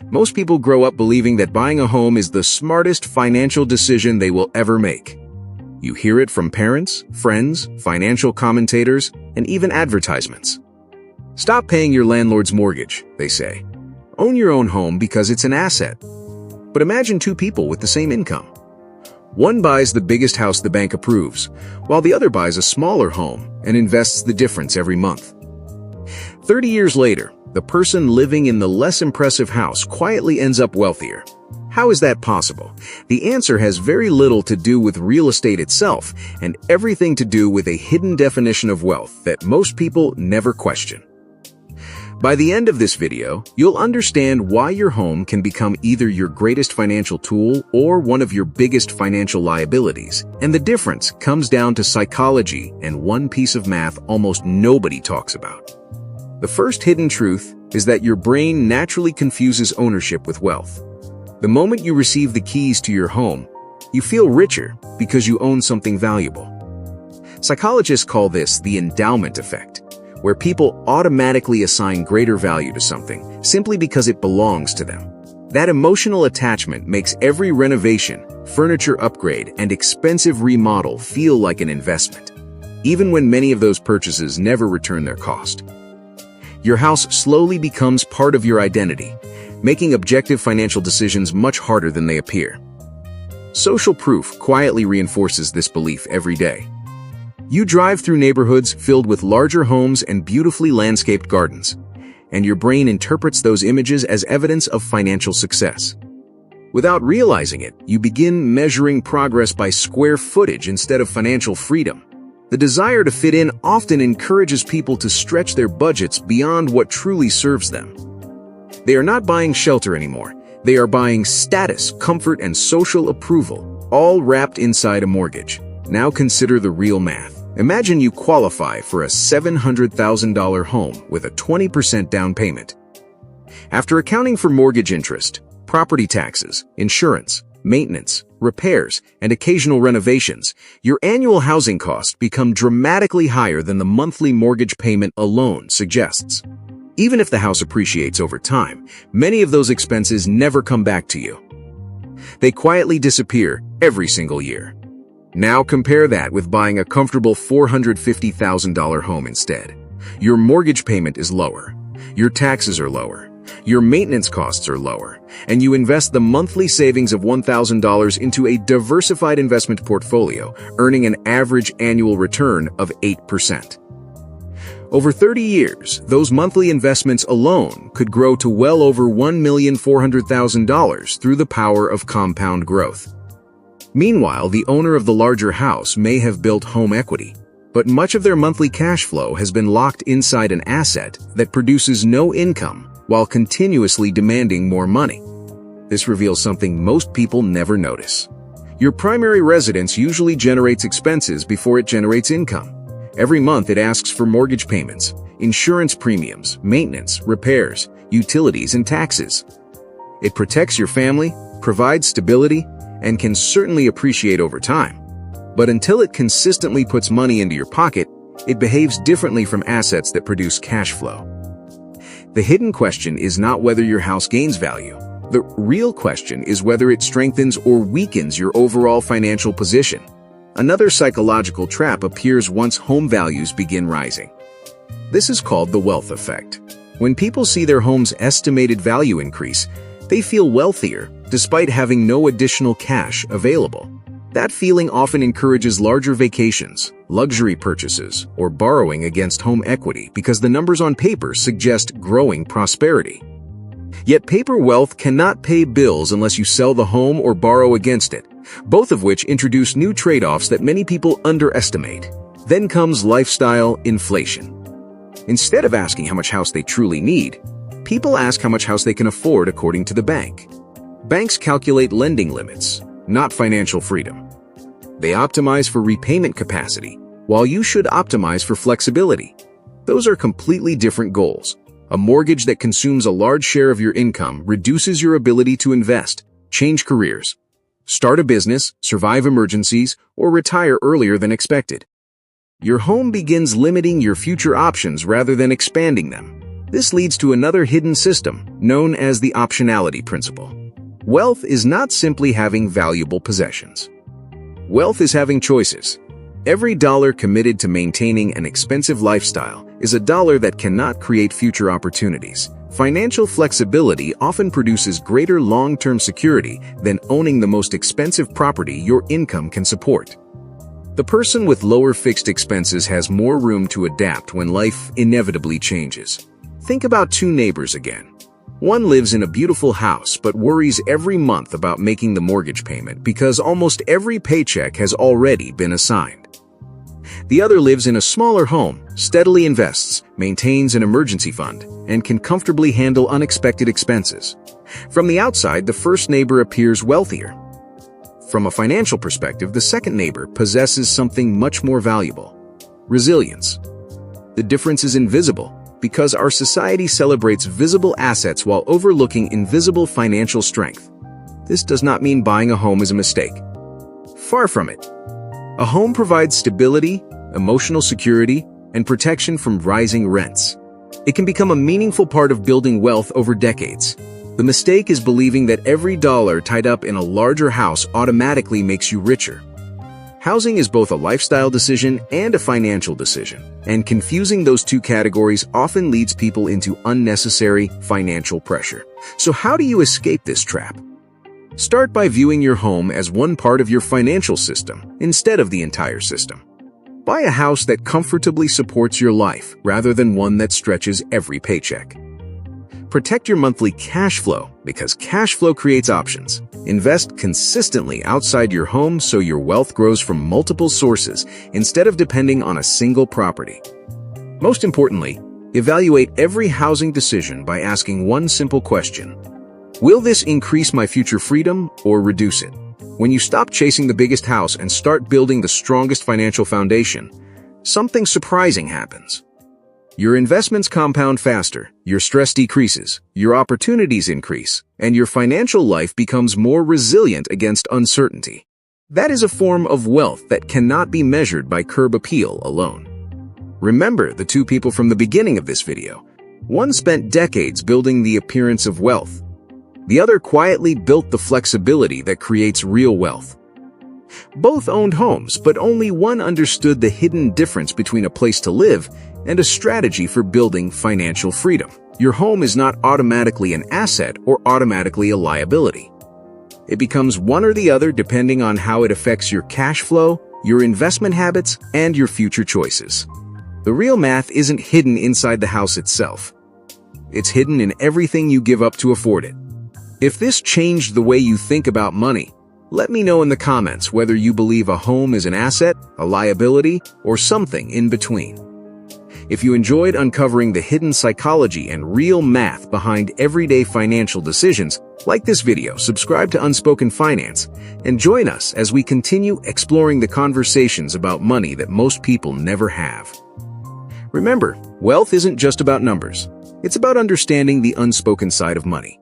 Most people grow up believing that buying a home is the smartest financial decision they will ever make. You hear it from parents, friends, financial commentators, and even advertisements. Stop paying your landlord's mortgage, they say. Own your own home because it's an asset. But imagine two people with the same income. One buys the biggest house the bank approves, while the other buys a smaller home and invests the difference every month. 30 years later, the person living in the less impressive house quietly ends up wealthier. How is that possible? The answer has very little to do with real estate itself and everything to do with a hidden definition of wealth that most people never question. By the end of this video, you'll understand why your home can become either your greatest financial tool or one of your biggest financial liabilities. And the difference comes down to psychology and one piece of math almost nobody talks about. The first hidden truth is that your brain naturally confuses ownership with wealth. The moment you receive the keys to your home, you feel richer because you own something valuable. Psychologists call this the Endowment Effect, where people automatically assign greater value to something simply because it belongs to them. That emotional attachment makes every renovation, furniture upgrade, and expensive remodel feel like an investment, even when many of those purchases never return their cost. Your house slowly becomes part of your identity, making objective financial decisions much harder than they appear. Social proof quietly reinforces this belief every day. You drive through neighborhoods filled with larger homes and beautifully landscaped gardens, and your brain interprets those images as evidence of financial success. Without realizing it, you begin measuring progress by square footage instead of financial freedom. The desire to fit in often encourages people to stretch their budgets beyond what truly serves them. They are not buying shelter anymore. They are buying status, comfort, and social approval, all wrapped inside a mortgage. Now consider the real math. Imagine you qualify for a $700,000 home with a 20% down payment. After accounting for mortgage interest, property taxes, insurance, maintenance, repairs, and occasional renovations, your annual housing costs become dramatically higher than the monthly mortgage payment alone suggests. Even if the house appreciates over time, many of those expenses never come back to you. They quietly disappear every single year. Now compare that with buying a comfortable $450,000 home instead. Your mortgage payment is lower, your taxes are lower, your maintenance costs are lower, and you invest the monthly savings of $1,000 into a diversified investment portfolio, earning an average annual return of 8%. Over 30 years, those monthly investments alone could grow to well over $1,400,000 through the power of compound growth. Meanwhile, the owner of the larger house may have built home equity, but much of their monthly cash flow has been locked inside an asset that produces no income while continuously demanding more money. This reveals something most people never notice. Your primary residence usually generates expenses before it generates income. Every month it asks for mortgage payments, insurance premiums, maintenance, repairs, utilities, and taxes. It protects your family, provides stability, and can certainly appreciate over time. But until it consistently puts money into your pocket, it behaves differently from assets that produce cash flow. The hidden question is not whether your house gains value. The real question is whether it strengthens or weakens your overall financial position. Another psychological trap appears once home values begin rising. This is called the wealth effect. When people see their home's estimated value increase, they feel wealthier despite having no additional cash available. That feeling often encourages larger vacations, luxury purchases, or borrowing against home equity because the numbers on paper suggest growing prosperity. Yet paper wealth cannot pay bills unless you sell the home or borrow against it, both of which introduce new trade-offs that many people underestimate. Then comes lifestyle inflation. Instead of asking how much house they truly need, people ask how much house they can afford according to the bank. Banks calculate lending limits, not financial freedom. They optimize for repayment capacity, while you should optimize for flexibility. Those are completely different goals. A mortgage that consumes a large share of your income reduces your ability to invest, change careers, start a business, survive emergencies, or retire earlier than expected. Your home begins limiting your future options rather than expanding them. This leads to another hidden system, known as the optionality principle. Wealth is not simply having valuable possessions. Wealth is having choices. Every dollar committed to maintaining an expensive lifestyle is a dollar that cannot create future opportunities. Financial flexibility often produces greater long-term security than owning the most expensive property your income can support. The person with lower fixed expenses has more room to adapt when life inevitably changes. Think about two neighbors again. One lives in a beautiful house but worries every month about making the mortgage payment because almost every paycheck has already been assigned. The other lives in a smaller home, steadily invests, maintains an emergency fund, and can comfortably handle unexpected expenses. From the outside, the first neighbor appears wealthier. From a financial perspective, the second neighbor possesses something much more valuable: resilience. The difference is invisible because our society celebrates visible assets while overlooking invisible financial strength. This does not mean buying a home is a mistake. Far from it. A home provides stability, emotional security, and protection from rising rents. It can become a meaningful part of building wealth over decades. The mistake is believing that every dollar tied up in a larger house automatically makes you richer. Housing is both a lifestyle decision and a financial decision, and confusing those two categories often leads people into unnecessary financial pressure. So how do you escape this trap? Start by viewing your home as one part of your financial system instead of the entire system. Buy a house that comfortably supports your life rather than one that stretches every paycheck. Protect your monthly cash flow because cash flow creates options. Invest consistently outside your home so your wealth grows from multiple sources instead of depending on a single property. Most importantly, evaluate every housing decision by asking one simple question: will this increase my future freedom or reduce it? When you stop chasing the biggest house and start building the strongest financial foundation, something surprising happens. Your investments compound faster, your stress decreases, your opportunities increase, and your financial life becomes more resilient against uncertainty. That is a form of wealth that cannot be measured by curb appeal alone. Remember the two people from the beginning of this video. One spent decades building the appearance of wealth. The other quietly built the flexibility that creates real wealth. Both owned homes, but only one understood the hidden difference between a place to live and a strategy for building financial freedom. Your home is not automatically an asset or automatically a liability. It becomes one or the other depending on how it affects your cash flow, your investment habits, and your future choices. The real math isn't hidden inside the house itself. It's hidden in everything you give up to afford it. If this changed the way you think about money, let me know in the comments whether you believe a home is an asset, a liability, or something in between. If you enjoyed uncovering the hidden psychology and real math behind everyday financial decisions, like this video, subscribe to Unspoken Finance, and join us as we continue exploring the conversations about money that most people never have. Remember, wealth isn't just about numbers. It's about understanding the unspoken side of money.